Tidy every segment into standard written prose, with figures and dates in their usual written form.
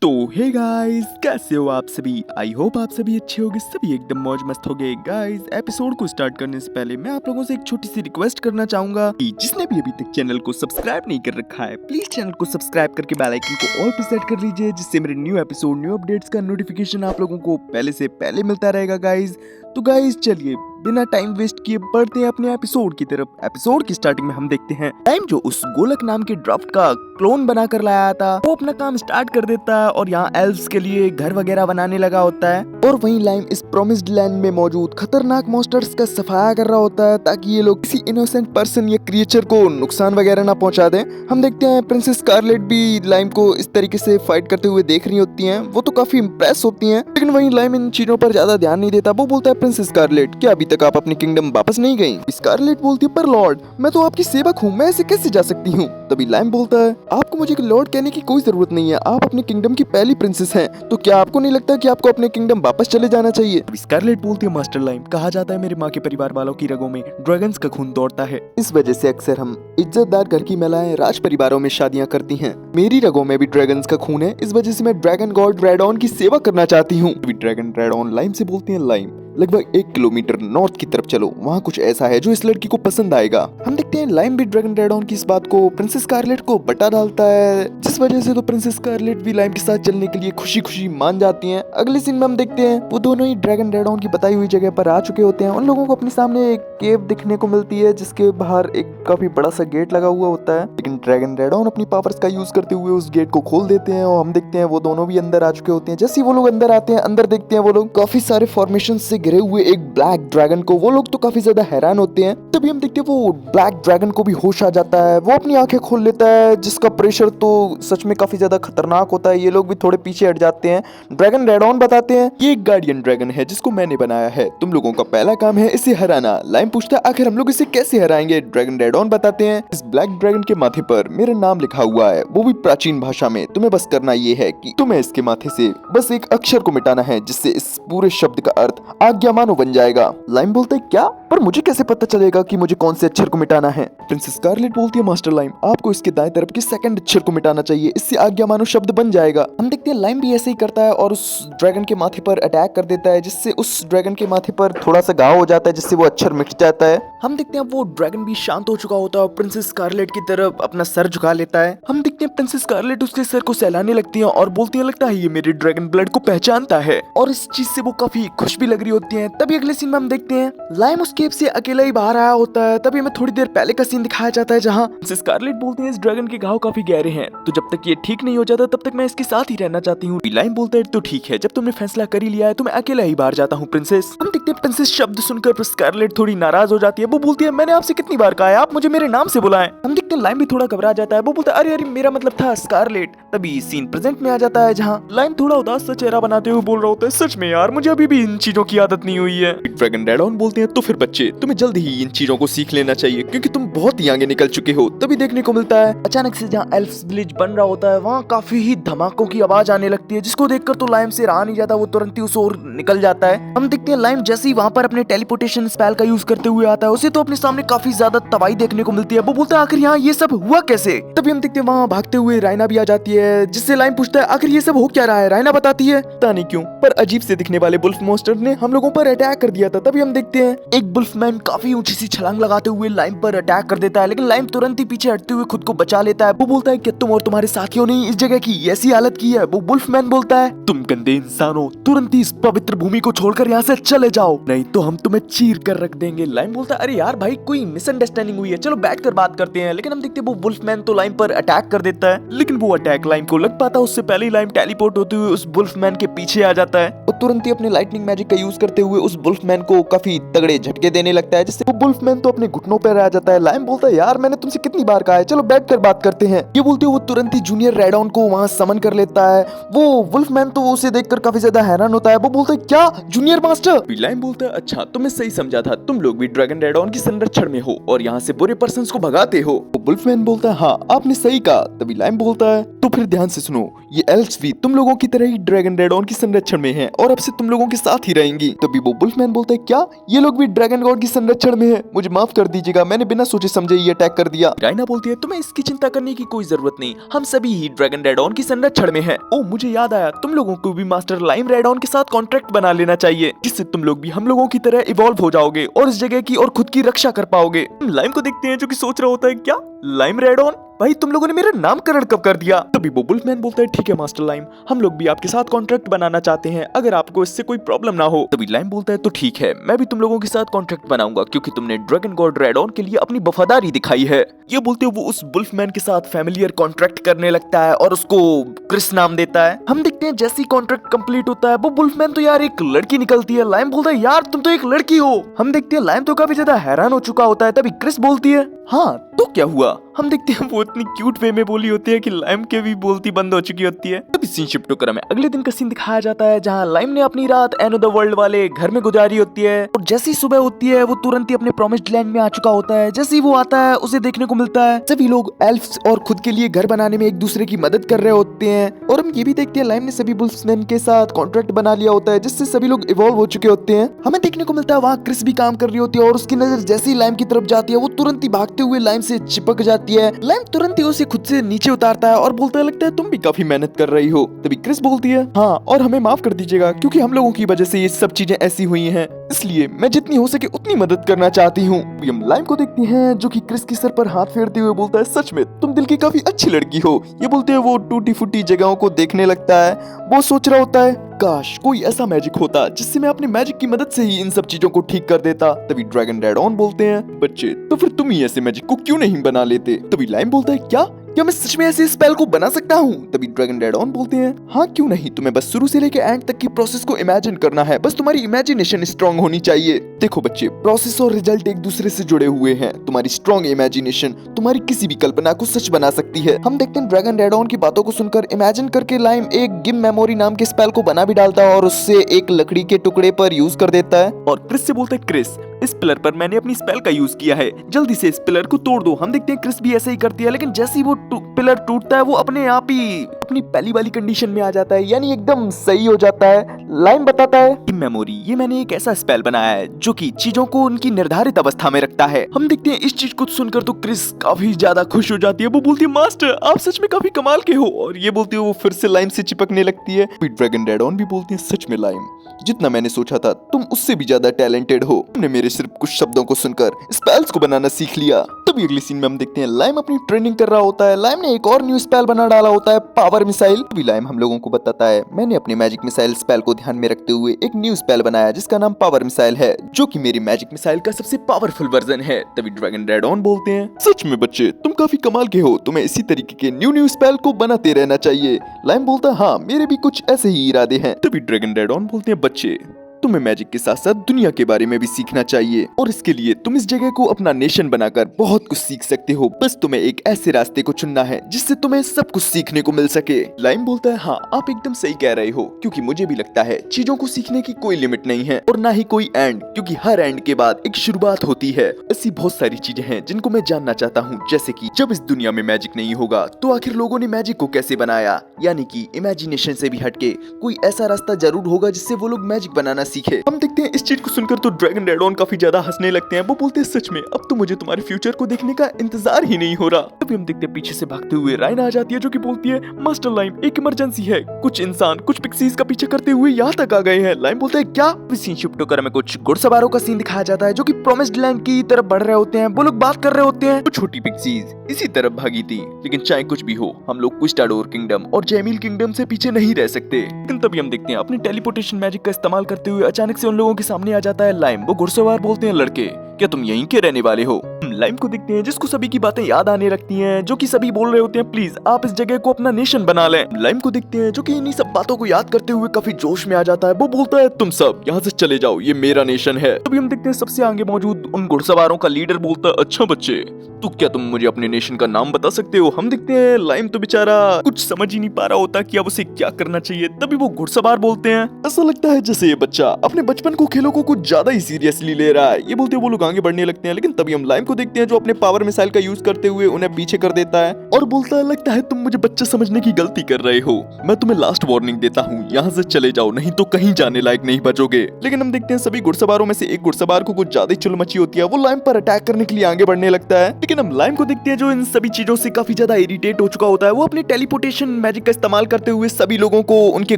तो hey guys, कैसे हो आप सभी। आई होप आप सभी अच्छे होंगे, सभी एकदम मौज मस्त हो गए। गाइस, एपिसोड को स्टार्ट करने से पहले मैं आप लोगों से एक छोटी सी रिक्वेस्ट करना चाहूंगा कि जिसने भी अभी तक चैनल को सब्सक्राइब नहीं कर रखा है, प्लीज चैनल को सब्सक्राइब करके बेल आइकन को ऑल पे सेट कर लीजिए, जिससे मेरे न्यू एपिसोड न्यू अपडेट्स का नोटिफिकेशन आप लोगों को पहले से पहले मिलता रहेगा गाइस। तो गाइस चलिए बिना टाइम वेस्ट किए बढ़ते हैं अपने एपिसोड की तरफ। एपिसोड की स्टार्टिंग में हम देखते हैं टाइम जो उस गोलक नाम के ड्राफ्ट का क्लोन बना कर लाया था, वो अपना काम स्टार्ट कर देता है और यहाँ एल्व्स के लिए घर वगैरह बनाने लगा होता है। और वहीं लाइम इस प्रोमिस्ड लैंड में मौजूद खतरनाक मॉन्स्टर्स का सफाया कर रहा होता है ताकि ये लोग किसी इनोसेंट पर्सन या क्रिएचर को नुकसान वगैरह ना पहुंचा दें। हम देखते हैं प्रिंसेस स्कारलेट भी लाइम को इस तरीके से फाइट करते हुए देख रही होती हैं। वो तो काफी इम्प्रेस होती हैं, लेकिन वहीं लाइम इन चीजों पर ज्यादा ध्यान नहीं देता। वो बोलता है, प्रिंसेस स्कारलेट, क्या अभी तक आप अपनी किंगडम वापस नहीं गई? स्कारलेट बोलती है, पर लॉर्ड, मैं तो आपकी सेवक हूँ, मैं ऐसे कैसे जा सकती हूँ? तभी लाइम बोलता है, आपको मुझे लॉर्ड कहने की कोई जरूरत नहीं है, आप अपने किंगडम की पहली प्रिंसेस हैं, तो क्या आपको नहीं लगता कि आपको अपने किंगडम वापस चले जाना चाहिए? स्कारलेट बोलती है, मास्टर लाइम, कहा जाता है मेरे माँ के परिवार वालों की रगों में ड्रैगन्स का खून दौड़ता है। इस वजह से अक्सर हम इज्जतदार घर की महिलाएं राज परिवारों में शादियां करती हैं। मेरी रगों में भी ड्रैगन्स का खून है, इस वजह से मैं ड्रैगन गॉड रेडॉन की सेवा करना चाहती हूँ। ड्रैगन रेडॉन लाइम से बोलती है, लाइम, लगभग 1 किलोमीटर नॉर्थ की तरफ चलो, वहाँ कुछ ऐसा है जो इस लड़की को पसंद आएगा। हम देखते हैं लाइम भी ड्रैगन रेडॉन की इस बात को प्रिंसेस स्कारलेट को बता डालता है, जिस वजह से तो प्रिंसेस स्कारलेट भी लाइम के साथ चलने के लिए खुशी खुशी मान जाती हैं। अगले सीन में हम देखते हैं वो दोनों ही ड्रैगन रेडॉन की बताई हुई जगह पर आ चुके होते हैं। उन लोगों को अपने सामने एक केव दिखने को मिलती है, जिसके बाहर एक काफी बड़ा सा गेट लगा हुआ होता है, लेकिन ड्रैगन रेडॉन अपनी पावर्स का यूज करते हुए उस गेट को खोल देते हैं और हम देखते हैं वो दोनों भी अंदर आ चुके होते हैं। जैसे वो लोग अंदर आते हैं, अंदर देखते हैं वो लोग काफी सारे फॉर्मेशन से घिरे हुए एक ब्लैक ड्रैगन को। वो लोग तो काफी ज्यादा हैरान होते हैं। तभी हम देखते हैं वो ब्लैक ड्रैगन को भी होश आ जाता है, वो अपनी आंखें खोल लेता है, जिसका प्रेशर तो सच में काफी ज्यादा खतरनाक होता है। ये लोग भी थोड़े पीछे हट जाते हैं। ड्रैगन रेडॉन बताते हैं, ये एक गार्डियन ड्रैगन है जिसको मैंने बनाया है, तुम लोगों का पहला काम है इसे हराना। लाइम पूछता है, आखिर हम लोग इसे कैसे हराएंगे? ड्रैगन रेडॉन बताते हैं, इस ब्लैक ड्रैगन के माथे पर मेरा नाम लिखा हुआ है, वो भी प्राचीन भाषा में। तुम्हें बस करना ये है कि तुम्हें इसके माथे से बस एक अक्षर को मिटाना है, जिससे इस पूरे शब्द का अर्थ आज्ञा मानो बन जाएगा। लाइम बोलते हैं, क्या? पर मुझे कैसे पता चलेगा कि मुझे कौन से अक्षर को मिटाना है? प्रिंसेस स्कारलेट बोलती है, मास्टर लाइम, आपको इसके दाएं तरफ के सेकंड अक्षर को मिटाना चाहिए, इससे आज्ञा मानो शब्द बन जाएगा। हम देखते हैं लाइम भी ऐसे ही करता है और उस ड्रैगन के माथे पर अटैक कर देता है, जिससे उस ड्रैगन के माथे पर थोड़ा सा घाव हो जाता है, जिससे वो अक्षर मिट जाता है। हम देखते हैं वो ड्रैगन भी शांत हो चुका होता है और प्रिंसेस स्कारलेट की तरफ अपना सर झुका लेता है। हम देखते हैं प्रिंसेस स्कारलेट उसके सर को सहलाने लगती है और बोलती है, लगता है ये मेरे ड्रैगन ब्लड को पहचानता है, और इस चीज से वो काफी खुश भी लग रही होती है। तभी अगले सीन में हम देखते हैं लाइम उस केव से अकेला ही बाहर आया होता है। तभी हमें थोड़ी देर पहले का सीन दिखाया जाता है, जहाँ स्कारलेट बोलते हैं, इस ड्रैगन के घाव काफी गहरे हैं, तो जब तक ये ठीक नहीं हो जाता तब तक मैं इसके साथ ही रहना चाहती हूँ। लाइम बोलता है, तो ठीक है, जब तुमने फैसला कर ही लिया है तो मैं अकेला ही बाहर जाता हूँ प्रिंसेस। हम देखते हैं प्रिंसेस शब्द सुनकर स्कारलेट थोड़ी नाराज हो जाती है। वो बोलती है, मैंने आपसे कितनी बार कहा है आप मुझे मेरे नाम से बुलाएं। हम देखते हैं लाइम भी थोड़ा घबरा जाता है। वो बोलता है, अरे अरे मेरा मतलब था स्कारलेट। तभी सीन प्रेजेंट में आ जाता है, जहाँ लाइम थोड़ा उदास सा चेहरा बनाते हुए बोल रहा होता है, सच में यार मुझे अभी भी इन चीजों की आदत नहीं हुई है। ड्रैगन रेडॉन बोलते हैं, तो फिर बच्चे, तुम्हें जल्द ही इन चीजों को सीख लेना चाहिए, क्योंकि तुम बहुत ही आगे निकल चुके हो। तभी देखने को मिलता है अचानक से जहाँ एल्फ्स विलेज बन रहा होता है, वहाँ काफी ही धमाकों की आवाज आने लगती है, जिसको देखकर तो लाइम से रहा नहीं जाता, वो तुरंत ही उस ओर निकल जाता है। हम देखते हैं लाइम जैसे ही वहाँ पर अपने टेलीपोर्टेशन स्पेल का यूज करते हुए आता है, उसे तो अपने सामने काफी ज्यादा तबाही देखने को मिलती है। वो बोलता है, आखिर यहाँ ये सब हुआ कैसे? तभी हम देखते हैं वहाँ भागते हुए राइना भी आ जाती है, जिससे लाइम पूछता है, आखिर ये सब हो क्या रहा है? राइना बताती है, पता नहीं क्यों, पर अजीब से दिखने वाले वुल्फ मॉन्स्टर ने हम लोगों पर अटैक कर दिया था। तभी हम देखते हैं एक वुल्फमैन काफी ऊंची सी छलांग लगाते हुए लाइम पर अटैक कर देता है, लेकिन लाइम तुरंत ही पीछे हटते हुए खुद को बचा लेता है। वो बोलता है, क्या तुम और तुम्हारे साथियों ने इस जगह की ऐसी हालत की है? वो वुल्फमैन बोलता है, तुम गंदे इंसानों, तुरंत ही इस पवित्र भूमि को छोड़कर यहाँ से चले जाओ, नहीं तो हम तुम्हें चीर कर रख देंगे। लाइम बोलता है, अरे यार भाई, कोई मिसअंडरस्टैंडिंग हुई है, चलो बैठ कर बात करते हैं। लेकिन हम देखते हैं वो वुल्फमैन तो लाइम पर अटैक कर देता है, लेकिन वो अटैक लाइम को लग पाता उससे पहले ही लाइम टेलीपोर्ट होते हुए उस वुल्फमैन के पीछे आ जाता है और तुरंत ही अपने लाइटनिंग मैजिक का यूज करते हुए उस वुल्फमैन को काफी तगड़े झटके देने लगता है, जिससे वो वुल्फमैन तो अपने घुटनों पर आ जाता है। लाइम बोलता है, यार मैंने तुमसे कितनी बार कहा है, चलो बैठ कर बात करते हैं। ये बोलते हुए वो तुरंत ही जूनियर रेडॉन को वहाँ समन कर लेता है। वो वुल्फमैन तो उसे देखकर काफी ज्यादा हैरान होता है। वो बोलता है, क्या जूनियर मास्टर? लाइम बोलता है, अच्छा तुम्हें सही समझा था, तुम लोग भी ड्रैगन रेडॉन की संरक्षण में हो और यहाँ से बुरे पर्सन्स को भगाते हो। वो वुल्फमैन बोलता है हाँ आपने सही कहा। तभी लाइम बोलता है तो फिर ध्यान से सुनो, ये एल्व्स भी तुम लोगों की तरह ही ड्रैगन रेडॉन की संरक्षण में हैं और अब से तुम लोगों के साथ ही रहेंगी। तभी वो वुल्फमैन बोलता है क्या ये लोग भी ड्रैगन गॉड की संरक्षण में है? मुझे माफ कर दीजिएगा, मैंने बिना सोचे समझे ये अटैक कर दिया। राइना बोलती है तुम्हें इसकी चिंता करने की कोई जरूरत नहीं, हम सभी ही ड्रैगन रेडॉन की संरक्षण में हैं। ओ मुझे याद आया, तुम लोगों को भी मास्टर लाइम रेडॉन के साथ कॉन्ट्रैक्ट बना लेना चाहिए, जिससे तुम लोग भी हम लोगों की तरह इवॉल्व हो जाओगे और इस जगह की और खुद की रक्षा कर पाओगे। लाइम को देखते हैं जो कि सोच रहा होता है क्या लाइम रेडॉन, भाई तुम लोगों ने मेरा नामकरण कब कर दिया? तभी वो वुल्फमैन बोलता है ठीक है मास्टर लाइम, हम लोग भी आपके साथ कॉन्ट्रैक्ट बनाना चाहते हैं अगर आपको इससे कोई प्रॉब्लम ना हो। तभी लाइम बोलता है तो ठीक है, मैं भी तुम लोगों के साथ कॉन्ट्रैक्ट बनाऊंगा क्योंकि तुमने ड्रैगन गॉड रेडॉन के लिए अपनी वफादारी दिखाई है। ये बोलते वो उस वुल्फमैन के साथ फैमिलियर कॉन्ट्रैक्ट करने लगता है और उसको क्रिस नाम देता है। हम देखते हैं जैसे ही कॉन्ट्रैक्ट कंप्लीट होता है वो वुल्फमैन तो यार एक लड़की निकलती है। लाइम बोलता है यार तुम तो एक लड़की हो। हम देखते हैं लाइम तो काफी ज्यादा हैरान हो चुका होता है। तभी क्रिस बोलती है हाँ तो क्या हुआ? हम देखते हैं वो इतनी क्यूट वे में बोली होती है कि लाइम के भी बोलती बंद हो चुकी होती है। तभी सीन शिफ्ट होकर हमें अगले दिन का सीन दिखाया जाता है जहाँ लाइम ने अपनी रात एनो द वर्ल्ड वाले घर में गुजारी होती है और जैसे ही सुबह होती है वो तुरंत ही अपने प्रोमिस्ड लैंड में आ चुका होता है। जैसे ही वो आता है उसे देखने को मिलता है सभी लोग एल्फ्स और खुद के लिए घर बनाने में एक दूसरे की मदद कर रहे होते हैं और हम ये भी देखते हैं लाइम ने सभी वुल्फमैन के साथ कॉन्ट्रैक्ट बना लिया होता है जिससे सभी लोग इवॉल्व हो चुके होते हैं। हमें देखने को मिलता है वहाँ क्रिस भी काम कर रही होती है और उसकी नजर जैसे ही लाइम की तरफ जाती है वो तुरंत ही भागते हुए लाइम से चिपक जाती है। लाइम तुरंत ही उसे खुद से नीचे उतारता है और बोलता है लगता है तुम भी काफी मेहनत कर रही हो। तभी क्रिस बोलती है हाँ और हमें माफ कर दीजिएगा क्योंकि हम लोगों की वजह से ये सब चीजें ऐसी हुई हैं, इसलिए मैं जितनी हो सके उतनी मदद करना चाहती हूँ। हम लाइम को देखते हैं जो कि क्रिस के सर पर हाथ फेरते हुए बोलता है सच में तुम दिल की काफी अच्छी लड़की हो। ये बोलते हैं वो टूटी फूटी जगहों को देखने लगता है। वो सोच रहा होता है काश कोई ऐसा मैजिक होता जिससे मैं अपने मैजिक की मदद से ही इन सब चीजों को ठीक कर देता। तभी ड्रैगन रेडॉन बोलते हैं बच्चे तो फिर तुम ही ऐसे मैजिक को क्यों नहीं बना लेते? तभी लाइम बोलता है क्या मैं सच में ऐसे स्पेल को बना सकता हूँ? तभी ड्रैगन रेडॉन बोलते हैं हाँ क्यों नहीं, तुम्हें बस शुरू से लेकर एंड तक की प्रोसेस को इमेजिन करना है, बस तुम्हारी इमेजिनेशन स्ट्रांग होनी चाहिए। देखो बच्चे प्रोसेस और रिजल्ट एक दूसरे से जुड़े हुए हैं, तुम्हारी स्ट्रांग इमेजिनेशन तुम्हारी किसी भी कल्पना को सच बना सकती है। हम देखते हैं ड्रैगन रेडॉन की बातों को सुनकर इमेजिन करके लाइम एक गिम मेमोरी नाम के स्पेल को बना भी डालता है और उससे एक लकड़ी के टुकड़े पर यूज कर देता है और क्रिस से बोलता है क्रिस इस पिलर पर मैंने अपनी स्पेल का यूज किया है, जल्दी से इस पिलर को तोड़ दो। हम देखते हैं क्रिस भी ऐसे ही करती है लेकिन जैसे ही वो पिलर टूटता है वो अपने आप ही अपनी पहली वाली कंडीशन में आ जाता है, यानी एकदम सही हो जाता है। लाइम बताता है मेमोरी ये मैंने एक ऐसा स्पेल बनाया है जो कि चीजों को उनकी निर्धारित अवस्था में रखता है। हम देखते हैं इस चीज को सुनकर तो क्रिस काफी ज्यादा खुश हो जाती है। वो बोलती है मास्टर आप सच में काफी कमाल के हो। और ये बोलती है वो फिर से लाइम से चिपकने लगती है। ड्रैगन रेडॉन भी बोलती है सच में लाइम जितना मैंने सोचा था तुम उससे भी ज्यादा टैलेंटेड हो, तुमने मेरे सिर्फ कुछ शब्दों को सुनकर स्पेल्स को बनाना सीख लिया। तभी अगली सीन में हम देखते हैं लाइम अपनी ट्रेनिंग कर रहा होता है। लाइम ने एक और न्यू स्पेल बना डाला होता है पावर मिसाइल। तभी लाइम हम लोगों को बताता है मैंने अपने मैजिक मिसाइल स्पेल को ध्यान में रखते हुए एक न्यू स्पेल बनाया जिसका नाम पावर मिसाइल है जो कि मेरी मैजिक मिसाइल का सबसे पावरफुल वर्जन है। तभी ड्रैगन रेडॉन बोलते हैं सच में बच्चे तुम काफी कमाल के हो, तुम्हें इसी तरीके के न्यू स्पेल को बनाते रहना चाहिए। लाइम बोलता है हाँ मेरे भी कुछ ऐसे ही इरादे हैं। तभी ड्रैगन रेडॉन बोलते हैं बच्चे तुम्हें मैजिक के साथ साथ दुनिया के बारे में भी सीखना चाहिए और इसके लिए तुम इस जगह को अपना नेशन बनाकर बहुत कुछ सीख सकते हो, बस तुम्हें एक ऐसे रास्ते को चुनना है जिससे तुम्हें सब कुछ सीखने को मिल सके। लाइम बोलता है हाँ आप एकदम सही कह रहे हो क्योंकि मुझे भी लगता है चीजों को सीखने की कोई लिमिट नहीं है और ना ही कोई एंड, क्योंकि हर एंड के बाद एक शुरुआत होती है। ऐसी बहुत सारी चीजें हैं जिनको मैं जानना चाहता हूँ, जैसे कि जब इस दुनिया में मैजिक नहीं होगा तो आखिर लोगों ने मैजिक को कैसे बनाया, यानी कि इमेजिनेशन से भी हटके कोई ऐसा रास्ता जरूर होगा जिससे वो लोग मैजिक बनाना सीखे। हम देखते हैं इस चीज को सुनकर तो ड्रैगन रेडॉन काफी ज्यादा हंसने लगते हैं। वो बोलते हैं सच में अब तो मुझे तुम्हारे फ्यूचर को देखने का इंतजार ही नहीं हो रहा। तभी हम देखते हैं पीछे से भागते हुए राइना आ जाती है जो कि बोलती है मास्टर लाइम एक इमरजेंसी है, कुछ इंसान कुछ पिक्सीज का पीछे करते हुए यहाँ तक आ गए हैं। लाइम बोलता है क्या? सीन शिफ्ट होकर हमें कुछ घुड़सवारों का सीन दिखाया जाता है जो कि प्रोमिस्ड लैंड की तरफ बढ़ रहे होते हैं। वो लोग बात कर रहे होते हैं कुछ छोटी पिक्सीज इसी तरफ भागी थी, लेकिन चाहे कुछ भी हो हम लोग क्विस्टाडोर किंगडम और जैमिल किंगडम से पीछे नहीं रह सकते। लेकिन तभी हम देखते हैं अपने टेलीपोर्टेशन मैजिक का इस्तेमाल करते हुए अचानक से उन लोगों के सामने आ जाता है लाइम। वो घुड़सवार बोलते हैं लड़के क्या तुम यहीं के रहने वाले हो? लाइम को देखते हैं जिसको सभी की बातें याद आने लगती हैं, जो कि सभी बोल रहे होते हैं प्लीज आप इस जगह को अपना नेशन बना लें। लाइम को देखते हैं जो कि इन्हीं सब बातों को याद करते हुए काफी जोश में आ जाता है। वो बोलता है तुम सब यहाँ से चले जाओ, ये मेरा नेशन है। तभी हम देखते हैं सबसे आगे मौजूद उन घुड़सवारों का लीडर बोलता है अच्छा बच्चे तो क्या तुम मुझे अपने नेशन का नाम बता सकते हो? हम देखते हैं लाइम तो बेचारा कुछ समझ ही नहीं पा रहा होता कि अब उसे क्या करना चाहिए। तभी वो घुड़सवार बोलते हैं ऐसा लगता है जैसे ये बच्चा अपने बचपन को खेलों को कुछ ज्यादा ही सीरियसली ले रहा है। ये बोलते वो लोग आगे बढ़ने लगते हैं, लेकिन तभी हम लाइम को देखते हैं जो अपने पावर मिसाइल का यूज करते हुए उन्हें पीछे कर देता है और बोलता है, लगता है तुम मुझे बच्चा समझने की गलती कर रहे हो। मैं तुम्हें लास्ट वार्निंग देता हूँ, यहाँ से चले जाओ नहीं तो कहीं जाने लायक नहीं बचोगे। लेकिन हम देखते हैं सभी घुड़सवारों में से एक घुड़सवार को कुछ ज्यादा चुल मची होती है। वो लाइम पर अटैक करने के लिए आगे बढ़ने लगता है। लेकिन हम लाइम को देखते हैं जो इन सभी चीजों से काफी ज्यादा इरिटेट हो चुका होता है। वो अपने टेलीपोर्टेशन मैजिक का इस्तेमाल करते हुए सभी लोगों को उनके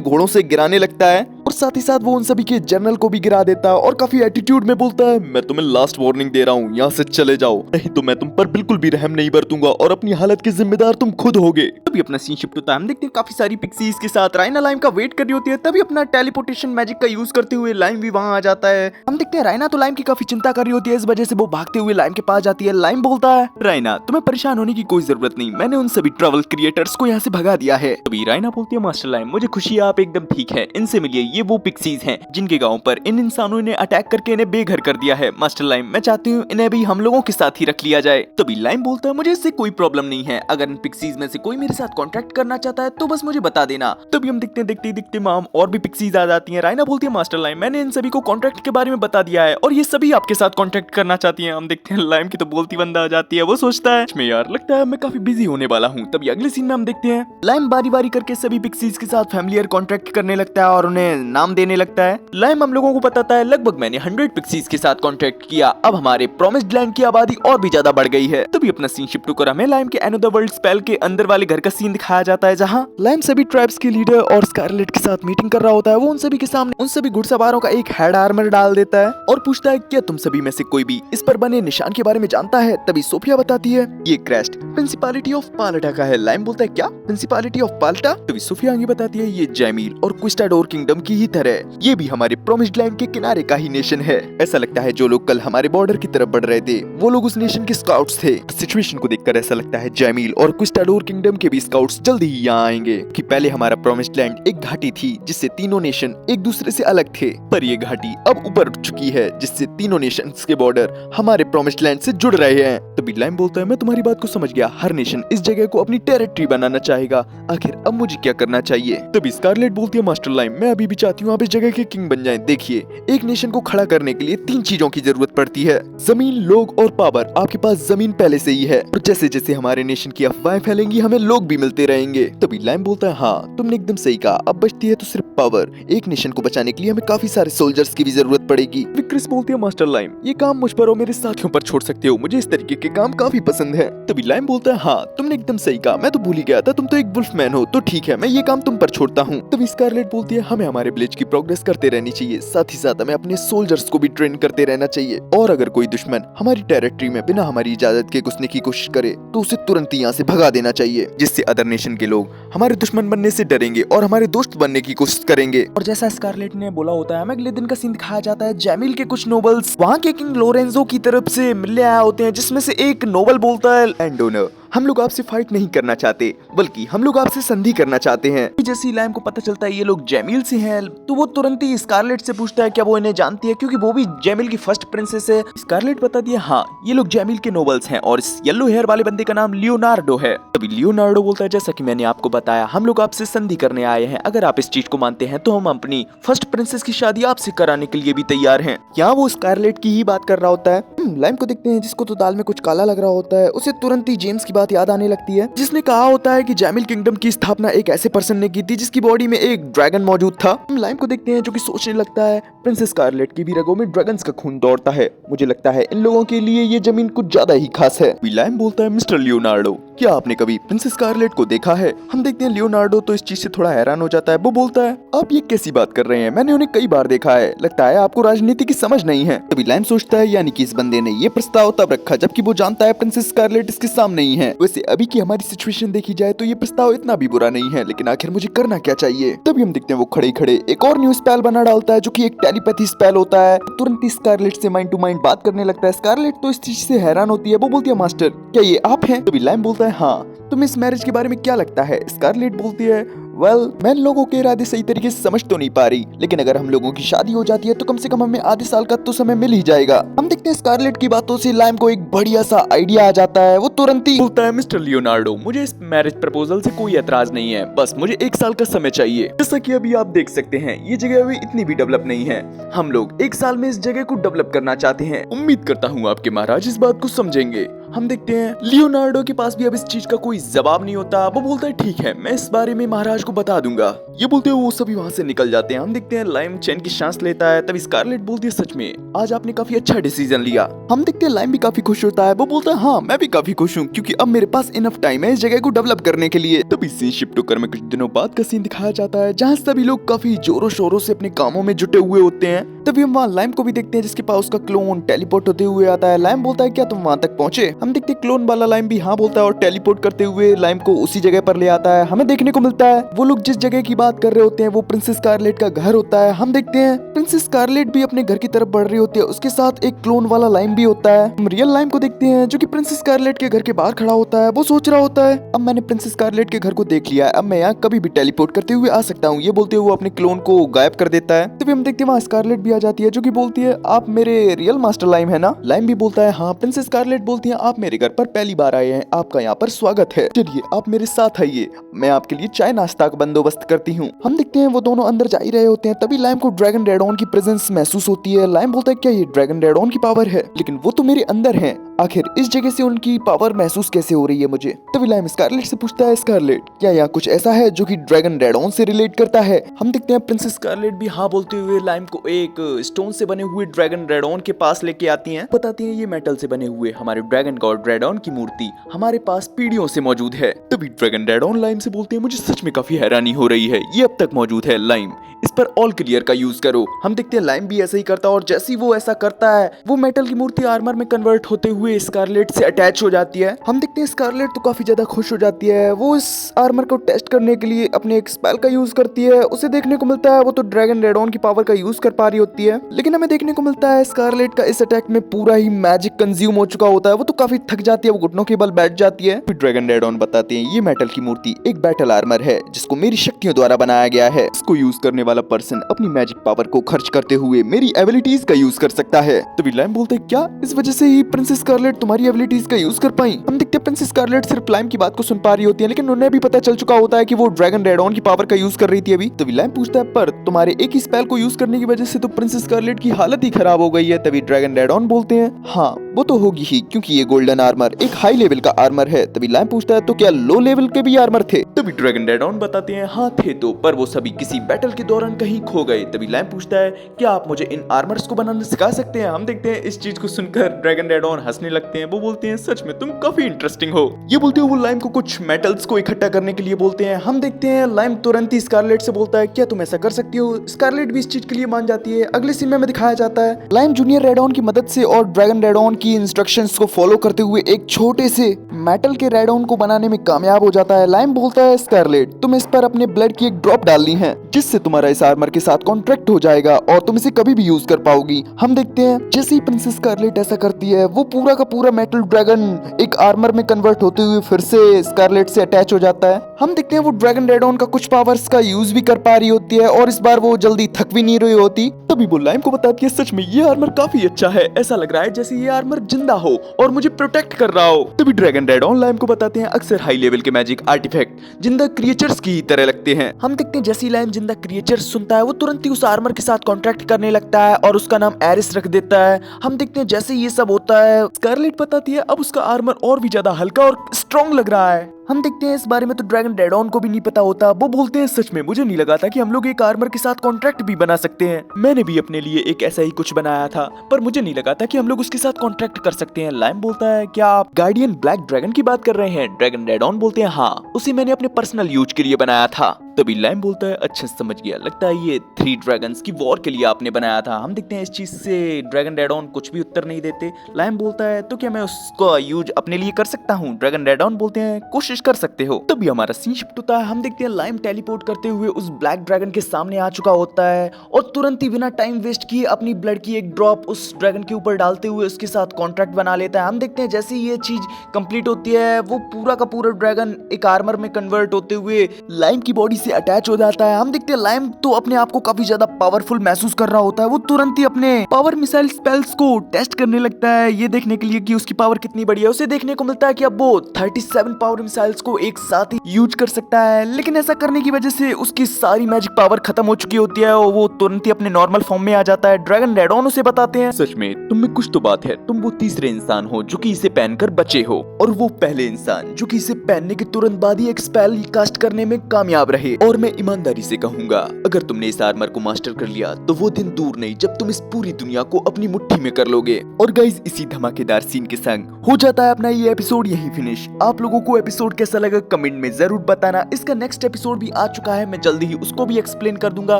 घोड़ों से गिराने लगता है और साथ ही साथ वो उन सभी के जनरल को भी गिरा देता है और काफी एटीट्यूड में बोलता है, मैं तुम्हें लास्ट वार्निंग दे रहा हूँ, यहाँ से चले जाओ नहीं तो मैं तुम पर बिल्कुल भी रहम नहीं बरतूंगा और अपनी हालत के जिम्मेदार तुम खुद होगे। तभी अपना सीन शिफ्ट होता है। हम देखते हैं काफी सारी पिक्सीज के साथ राइना लाइम का वेट कर रही होती है। तभी अपना टेलीपोर्टेशन मैजिक का यूज करते हुए लाइम भी वहाँ आ जाता है। हम देखते हैं राइना तो लाइम की काफी चिंता कर रही होती है। इस वजह से वो भागते हुए लाइम के पास जाती है। लाइम बोलता है, राइना तुम्हें परेशान होने की कोई जरूरत नहीं, मैंने उन सभी ट्रैवल क्रिएटर्स को यहाँ से भगा दिया है। तभी राइना बोलती है, मास्टर लाइम मुझे खुशी है आप एकदम ठीक है, इनसे मिलिए, ये वो पिक्सीज हैं जिनके गांव पर इन इंसानों ने अटैक करके इन्हें बेघर कर दिया है। मास्टर लाइम मैं चाहती हूँ इन्हें भी हम लोगों के साथ ही रख लिया जाए। तभी लाइम बोलता है, मुझे इससे कोई प्रॉब्लम नहीं है, अगर इन पिक्सीज में से कोई मेरे साथ कॉन्ट्रैक्ट करना चाहता है तो बस मुझे बता देना। तभी हम देखते देखते माम और भी पिक्सीज आ जाती हैं। राइना बोलती है, मास्टर लाइम मैंने इन सभी को कॉन्ट्रैक्ट के बारे में बता दिया है और ये सभी आपके साथ कॉन्ट्रैक्ट करना चाहती हैं। हम देखते हैं लाइम की तो बोलती बंद आ जाती है। वो सोचता है, मैं यार लगता है मैं काफी बिजी होने वाला हूँ। तभी अगले सीन में हम देखते हैं लाइम बारी बारी करके सभी पिक्सीज के साथ फैमिलियर कॉन्ट्रैक्ट करने लगता है और उन्हें नाम देने लगता है। लाइम हम लोगों को बताता है, लगभग मैंने 100 पिक्सीज के साथ कॉन्ट्रैक्ट किया, अब हमारे प्रोमिस्ड लैंड की आबादी और भी ज्यादा बढ़ गई है। तभी अपना सीन शिफ्ट होकर हमें लाइम के एनदर वर्ल्ड स्पेल के अंदर वाले घर का सीन दिखाया जाता है, जहाँ लाइम सभी ट्राइब्स के लीडर और स्कारलेट के साथ मीटिंग कर रहा होता है। वो उन सभी के सामने उन सभी घुड़सवारों का एक हेड आर्मर डाल देता है और पूछता है, क्या तुम सभी में से कोई भी इस पर बने निशान के बारे में जानता है? तभी सोफिया बताती है, ये क्रेस्ट प्रिंसिपैलिटी ऑफ पाल्टा का है। लाइम बोलता है, क्या प्रिंसिपैलिटी ऑफ पाल्टा? तभी सोफिया आगे बताती है, ये जैमील और क्विस्टाडोर किंगडम की ही तरह ये भी हमारे प्रोमिस्ड लैंड के किनारे का ही नेशन है। ऐसा लगता है जो लोग कल हमारे बॉर्डर की तरफ बढ़ रहे थे वो लोग उस नेशन के स्काउट्स थे। सिचुएशन को देखकर ऐसा लगता है जैमील और क्विस्टाडोर किंगडम के भी स्काउट्स जल्दी ही यहाँ आएंगे कि पहले हमारा प्रोमिस्ड लैंड एक घाटी थी जिससे तीनों नेशन एक दूसरे से अलग थे, पर ये घाटी अब ऊपर उठ चुकी है जिससे तीनों नेशंस के बॉर्डर हमारे प्रोमिस्ड लैंड से जुड़ रहे हैं। तभी लाइम बोलता है, मैं तुम्हारी बात को समझ गया, हर नेशन इस जगह को अपनी टेरिटरी बनाना चाहेगा, आखिर अब मुझे क्या करना चाहिए? तभी स्कारलेट बोलती है, मास्टर लाइम मैं अभी भी चाहती हूँ आप इस जगह के किंग बन जाएं। देखिए एक नेशन को खड़ा करने के लिए 3 चीजों की जरूरत पड़ती है, जमीन, लोग और पावर। आपके पास जमीन पहले से ही है और जैसे जैसे हमारे नेशन की अफवाहें फैलेंगी हमें लोग भी मिलते रहेंगे। तभी लाइम बोलता है, हाँ तुमने एकदम सही कहा, अब बचती है तो सिर्फ पावर। एक नेशन को बचाने के लिए हमें काफी सारे सोल्जर्स की भी जरूरत पड़ेगी। विक्रिस बोलती है, मास्टर लाइम ये काम मुझ पर और मेरे साथियों पर छोड़ सकते हो, मुझे इस तरीके के काम काफी पसंद है। तभी लाइम बोलता है, हाँ तुमने एकदम सही कहा, मैं तो भूल ही गया था, तुम तो एक वुल्फमैन हो, तो ठीक है मैं ये काम तुम पर छोड़ता हूँ। तभी स्कारलेट बोलती है, हमें हमारे विलेज की प्रोग्रेस करते रहनी चाहिए, साथ ही साथ हमें अपने सोल्जर्स को भी ट्रेन करते रहना चाहिए और अगर कोई दुश्मन हमारी टेरिटरी में बिना हमारी इजाजत के घुसने की कोशिश करे तो उसे तुरंत ही यहाँ से भगा देना चाहिए, जिससे अदर नेशन के लोग हमारे दुश्मन बनने से डरेंगे और हमारे दोस्त बनने की कोशिश करेंगे। और जैसा स्कारलेट ने बोला होता है, हमें अगले दिन का सीन दिखाया जाता है। जैमिल के कुछ नोबल्स वहाँ के किंग लोरेंजो की तरफ से मिलने आए होते हैं, जिसमें से एक नोबल बोलता है, लैंडोनर हम लोग आपसे फाइट नहीं करना चाहते बल्कि हम लोग आपसे संधि करना चाहते हैं। जैसे लाइम को पता चलता है ये लोग जैमिल से हैं तो वो तुरंत ही स्कारलेट से पूछता है क्या वो इन्हें जानती है, क्योंकि वो भी जैमिल की फर्स्ट प्रिंसेस है। स्कारलेट बता दिया, हाँ ये लोग जैमिल के नोबल्स हैं और इस येलो हेयर वाले बंदे का नाम लियोनार्डो है। तभी लियोनार्डो बोलता है, जैसा कि मैंने आपको बताया हम लोग आपसे संधि करने आए हैं, अगर आप इस चीज को मानते हैं तो हम अपनी फर्स्ट प्रिंसेस की शादी आपसे कराने के लिए भी तैयार हैं। यहाँ वो स्कारलेट की ही बात कर रहा होता है। लाइम को देखते हैं जिसको तो दाल में कुछ काला लग रहा होता है, उसे तुरंत ही जेम्स की बात याद आने लगती है जिसने कहा होता है कि जैमिल किंगडम की स्थापना एक ऐसे पर्सन ने की थी जिसकी बॉडी में एक ड्रैगन मौजूद था। लाइम को देखते हैं जो कि सोचने लगता है, प्रिंसेस स्कारलेट की भी रगों में ड्रैगन्स का खून दौड़ता है, मुझे लगता है इन लोगों के लिए ये जमीन कुछ ज्यादा ही खास है। लाइम बोलता है, मिस्टर लियोनार्डो क्या आपने कभी प्रिंसेस स्कारलेट को देखा है? हम देखते हैं लियोनार्डो तो इस चीज से थोड़ा हैरान हो जाता है। वो बोलता है, आप ये कैसी बात कर रहे हैं, मैंने उन्हें कई बार देखा है, लगता है आपको राजनीति की समझ नहीं है। तभी लाइम सोचता है, यानी कि इस बंदे ने ये प्रस्ताव तब रखा जबकि वो जानता है प्रिंसेस स्कारलेट इसके सामने ही है। वैसे अभी की हमारी सिचुएशन देखी जाए तो ये प्रस्ताव इतना भी बुरा नहीं है, लेकिन आखिर मुझे करना क्या चाहिए? तभी हम देखते हैं वो खड़े खड़े एक और न्यू स्पेल बना डालता है जो कि एक टेलीपैथी स्पेल होता है। तुरंत ही स्कारलेट से माइंड टू माइंड बात करने लगता है। स्कारलेट तो इस चीज से हैरान होती है, वो बोलती है, मास्टर क्या ये आप हैं? तभी लाइम बोलता है, हाँ तुम्हें इस मैरिज के बारे में क्या लगता है? स्कारलेट बोलती है, मैं इन लोगों के इरादे सही तरीके से समझ तो नहीं पा रही, लेकिन अगर हम लोगों की शादी हो जाती है तो कम से कम हमें आधे साल का तो समय मिल ही जाएगा। हम देखते हैं स्कारलेट की बातों से लाइम को एक बढ़िया सा आइडिया आ जाता है। वो तुरंत ही बोलता है, मिस्टर लियोनार्डो, मुझे इस मैरिज प्रपोजल से कोई एतराज नहीं है, बस मुझे 1 साल का समय चाहिए। जैसा कि अभी आप देख सकते हैं ये जगह अभी इतनी भी डेवलप नहीं है, हम लोग 1 साल में इस जगह को डेवलप करना चाहते हैं। उम्मीद करता हूँ आपके महाराज इस बात को समझेंगे। हम देखते हैं लियोनार्डो के पास भी अब इस चीज का कोई जवाब नहीं होता। वो बोलता है ठीक है, मैं इस बारे में महाराज को बता दूंगा। ये बोलते हुए वो सभी वहाँ से निकल जाते हैं। हम देखते हैं लाइम चैन की सांस लेता है। तभी स्कारलेट बोलती है, सच में आज आपने काफी अच्छा डिसीजन लिया। हम देखते हैं लाइम भी काफी खुश होता है। वो बोलता है, हाँ मैं भी काफी खुश हूँ, क्योंकि अब मेरे पास इनफ टाइम है इस जगह को डेवलप करने के लिए। तभी सीन शिफ्ट होकर में कुछ दिनों बाद का सीन दिखाया जाता है, जहाँ सभी लोग काफी जोरों शोरों से अपने कामों में जुटे हुए होते हैं। तभी हम वहाँ लाइम को भी देखते हैं, जिसके पास उसका क्लोन टेलीपोर्ट होते हुए आता है। लाइम बोलता है, क्या तुम वहाँ तक पहुँचे? हम देखते हैं क्लोन वाला लाइम भी हाँ बोलता है और टेलीपोर्ट करते हुए लाइम को उसी जगह पर ले आता है। हमें देखने को मिलता है वो लोग जिस जगह की बात कर रहे होते हैं वो प्रिंसेस स्कारलेट का घर होता है। हम देखते हैं प्रिंसेस स्कारलेट भी अपने घर की तरफ बढ़ रही होती है, उसके साथ एक क्लोन वाला लाइम भी होता है। हम रियल लाइम को देखते हैं जो कि प्रिंसेस स्कारलेट के घर के बाहर खड़ा होता है। वो सोच रहा होता है, अब मैंने प्रिंसेस स्कारलेट के घर को देख लिया है, अब मैं यहाँ कभी भी टेलीपोर्ट करते हुए आ सकता हूँ। ये बोलते हुए वो अपने क्लोन को गायब कर देता है। तभी हम देखते हैं वहाँ स्कारलेट भी आ जाती है, जो कि बोलती है, आप मेरे रियल मास्टर लाइम है ना? लाइम भी बोलता है, हाँ। प्रिंसेस स्कारलेट बोलती है, आप मेरे घर पर पहली बार आए हैं, आपका यहाँ पर स्वागत है, चलिए आप मेरे साथ आइए, मैं आपके लिए चाय नाश्ता का बंदोबस्त करती हूँ। हम देखते हैं वो दोनों अंदर जा ही रहे होते हैं। तभी लाइम को ड्रैगन रेडॉन की प्रेजेंस महसूस होती है। लाइम बोलता है, क्या ये ड्रैगन रेडॉन की पावर है? लेकिन वो तो मेरे अंदर है, आखिर इस जगह से उनकी पावर महसूस कैसे हो रही है मुझे? तभी लाइम स्कारलेट से पूछता है, स्कारलेट क्या यहाँ कुछ ऐसा है जो कि ड्रैगन रेडॉन से रिलेट करता है? हम देखते हैं प्रिंसेस स्कारलेट भी हाँ बोलते हुए लाइम को एक स्टोन से बने हुए ड्रैगन रेडॉन के पास लेके आती हैं। बताती हैं, ये मेटल से बने हुए हमारे ड्रैगन गॉड रेडॉन की मूर्ति हमारे पास पीढ़ियों से मौजूद है। तभी ड्रैगन रेडॉन लाइम से बोलते हैं, मुझे सच में काफी हैरानी हो रही है, ये अब तक मौजूद है लाइम, इस पर ऑल क्लियर का यूज करो। हम देखते हैं लाइम भी ऐसा ही करता है और जैसे ही वो ऐसा करता है वो मेटल की मूर्ति आर्मर में कन्वर्ट होते हुए स्कारलेट से अटैच हो जाती है। हम देखते हैं स्कारलेट तो काफी ज्यादा खुश हो जाती है। वो इस आर्मर को टेस्ट करने के लिए अपने एक स्पेल का यूज करती है। उसे देखने को मिलता है वो तो ड्रैगन रेडॉन की पावर का यूज कर पा रही होती है, लेकिन हमें देखने को मिलता है स्कारलेट का इस अटैक में पूरा ही मैजिक कंज्यूम हो चुका होता है। वो तो काफी थक जाती है, वो घुटनों के बल बैठ जाती है। फिर ड्रैगन रेडॉन बताते हैं, ये मेटल की मूर्ति एक बैटल आर्मर है जिसको मेरी शक्तियों द्वारा बनाया गया है। इसको यूज करने वाला पर्सन अपनी मैजिक पावर को खर्च करते हुए मेरी एबिलिटीज का यूज कर सकता है। तभी लाइम बोलते हैं, क्या इस वजह से ही प्रिंसेस स्कारलेट तुम्हारी एबिलिटीज का यूज कर पाई? हम देखते हैं प्रिंसेस स्कारलेट सिर्फ लाइम की बात को सुन पा रही होती है, लेकिन उन्हें भी पता चल चुका होता है कि वो ड्रैगन रेडॉन की पावर का यूज कर रही थी अभी। तभी लाइम पूछता है, पर तुम्हारे एक ही स्पेल को यूज करने की वजह से तो प्रिंसेस स्कारलेट की हालत ही खराब हो गई है। तभी ड्रैगन रेडॉन बोलते हैं, हाँ वो तो होगी ही, क्योंकि ये गोल्डन आर्मर एक हाई लेवल का आर्मर है। तभी लाइम पूछता है, तो क्या लो लेवल के भी आर्मर थे? तभी ड्रैगन रेडॉन बताते हैं, हाँ थे तो, पर वो सभी किसी बैटल के दौरान कहीं खो गए। तभी लाइम पूछता है, क्या आप मुझे इन आर्मर्स को बनाना सिखा सकते हैं? हम देखते हैं इस चीज को सुनकर ड्रैगन रेडॉन हंसने लगते हैं। वो बोलते हैं, सच में तुम काफी इंटरेस्टिंग हो। ये बोलते हुए वो लाइम को कुछ मेटल्स को इकट्ठा करने के लिए बोलते हैं। हम देखते हैं लाइम तुरंत ही स्कारलेट से बोलता है, क्या तुम ऐसा कर सकती हो? स्कारलेट भी इस चीज के लिए मान जाती है। अगले सीन में दिखाया जाता है लाइम जूनियर रेडॉन की मदद से और ड्रैगन रेडॉन की इंस्ट्रक्शंस को फॉलो करते हुए एक छोटे से मेटल के रेडॉन को बनाने में कामयाब हो जाता है। लाइम बोलता है, स्कारलेट तुम इस पर अपने ब्लड की एक ड्रॉप डालनी है, जिससे तुम्हारा इस आर्मर के साथ कॉन्ट्रैक्ट हो जाएगा और तुम इसे कभी भी यूज कर पाओगी। हम देखते हैं जैसे ही प्रिंसेस स्कारलेट ऐसा करती है वो पूरा का पूरा मेटल ड्रैगन एक आर्मर में कन्वर्ट होते हुए फिर से स्कारलेट से अटैच हो जाता है। हम देखते हैं वो ड्रैगन रेडॉन का कुछ पावर्स का यूज भी कर पा रही होती है और इस बार वो जल्दी थक भी नहीं रही होती। तभी वो लाइम को बताती है, सच में ये आर्मर काफी अच्छा है, ऐसा लग रहा है जैसे ये आर्मर जिंदा हो और मुझे प्रोटेक्ट कर रहा हो। तभी ड्रैगन रेडॉन लाइम को बताते हैं, अक्सर हाई लेवल के मैजिक आर्टिफैक्ट जिंदा क्रिएचर्स की तरह लगते हैं। हम देखते हैं जैसे ही लाइम जिंदा क्रिएचर्स सुनता है वो तुरंत ही उस आर्मर के साथ कॉन्ट्रैक्ट करने लगता है और उसका नाम एरिस रख देता है। हम देखते हैं जैसे ये सब होता है स्कारलेट बताती है, अब उसका आर्मर और भी ज्यादा हल्का और स्ट्रॉन्ग लग रहा है। हम देखते हैं इस बारे में तो ड्रैगन रेडॉन को भी नहीं पता होता। वो बोलते हैं, सच में मुझे नहीं लगा था कि हम लोग एक आर्मर के साथ कॉन्ट्रैक्ट भी बना सकते हैं। मैंने भी अपने लिए एक ऐसा ही कुछ बनाया था, पर मुझे नहीं लगा था कि हम लोग उसके साथ कॉन्ट्रैक्ट कर सकते हैं। लाइम बोलता है, क्या आप गार्डियन ब्लैक ड्रैगन की बात कर रहे हैं? ड्रैगन रेडॉन बोलते हैं, हाँ उसे मैंने अपने पर्सनल यूज के लिए बनाया था। तभी लाइम बोलता है, अच्छा समझ गया, लगता है ये 3 ड्रैगन्स की वॉर के लिए आपने बनाया था। हम देखते हैं इस चीज से ड्रैगन रेडॉन कुछ भी उत्तर नहीं देते। लाइम बोलता है, तो क्या मैं उसका यूज अपने लिए कर सकता हूँ? ड्रैगन रेडॉन बोलते हैं, कोशिश कर सकते हो। तभी हमारा सीन शिफ्ट होता है। हम देखते हैं लाइम टेलीपोर्ट करते हुए उस ब्लैक ड्रैगन के सामने आ चुका होता है और तुरंत ही बिना टाइम वेस्ट किए अपनी ब्लड की एक ड्रॉप उस ड्रैगन के ऊपर डालते हुए उसके साथ कॉन्ट्रैक्ट बना लेता है। हम देखते हैं जैसे ये चीज कंप्लीट होती है वो पूरा का पूरा ड्रैगन एक आर्मर में कन्वर्ट होते हुए लाइम की बॉडी से अटैच हो जाता है। हम देखते हैं लाइम तो अपने आप को काफी ज्यादा पावरफुल महसूस कर रहा होता है। वो तुरंत ही अपने पावर मिसाइल स्पेल्स को टेस्ट करने लगता है, ये देखने के लिए कि उसकी पावर कितनी बड़ी है। उसे देखने को मिलता है कि अब वो 37 पावर मिसाइल्स को एक साथ ही यूज कर सकता है, लेकिन ऐसा करने की वजह से उसकी सारी मैजिक पावर खत्म हो चुकी होती है और वो तुरंत ही अपने नॉर्मल फॉर्म में आ जाता है। ड्रैगन रेडॉन उसे बताते हैं, सच में तुम में कुछ तो बात है, तुम वो तीसरे इंसान हो जो कि इसे पहनकर बचे हो, और वो पहले इंसान जो कि इसे पहनने के तुरंत बाद ही एक स्पेल कास्ट करने में कामयाब रहे। और मैं ईमानदारी से कहूंगा, अगर तुमने इस आर्मर को मास्टर कर लिया तो वो दिन दूर नहीं जब तुम इस पूरी दुनिया को अपनी मुट्ठी में कर लोगे। और गाइस, इसी धमाकेदार सीन के संग हो जाता है अपना ये एपिसोड यही फिनिश। आप लोगों को एपिसोड कैसा लगा कमेंट में जरूर बताना। इसका नेक्स्ट एपिसोड भी आ चुका है, मैं जल्दी ही उसको भी एक्सप्लेन कर दूंगा।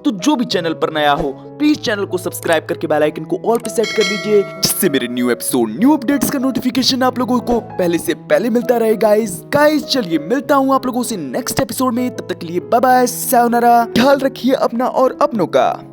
तो जो भी चैनल पर नया हो प्लीज चैनल को सब्सक्राइब करके बेल आइकन को ऑल पे सेट कर लीजिए, जिससे मेरे न्यू एपिसोड न्यू अपडेट्स का नोटिफिकेशन आप लोगों को पहले से पहले मिलता रहे। गाइस चलिए मिलता हूँ आप लोगों से नेक्स्ट एपिसोड में, तब तक के लिए बाय बाय, सायोनारा, ख्याल रखिए अपना और अपनों का।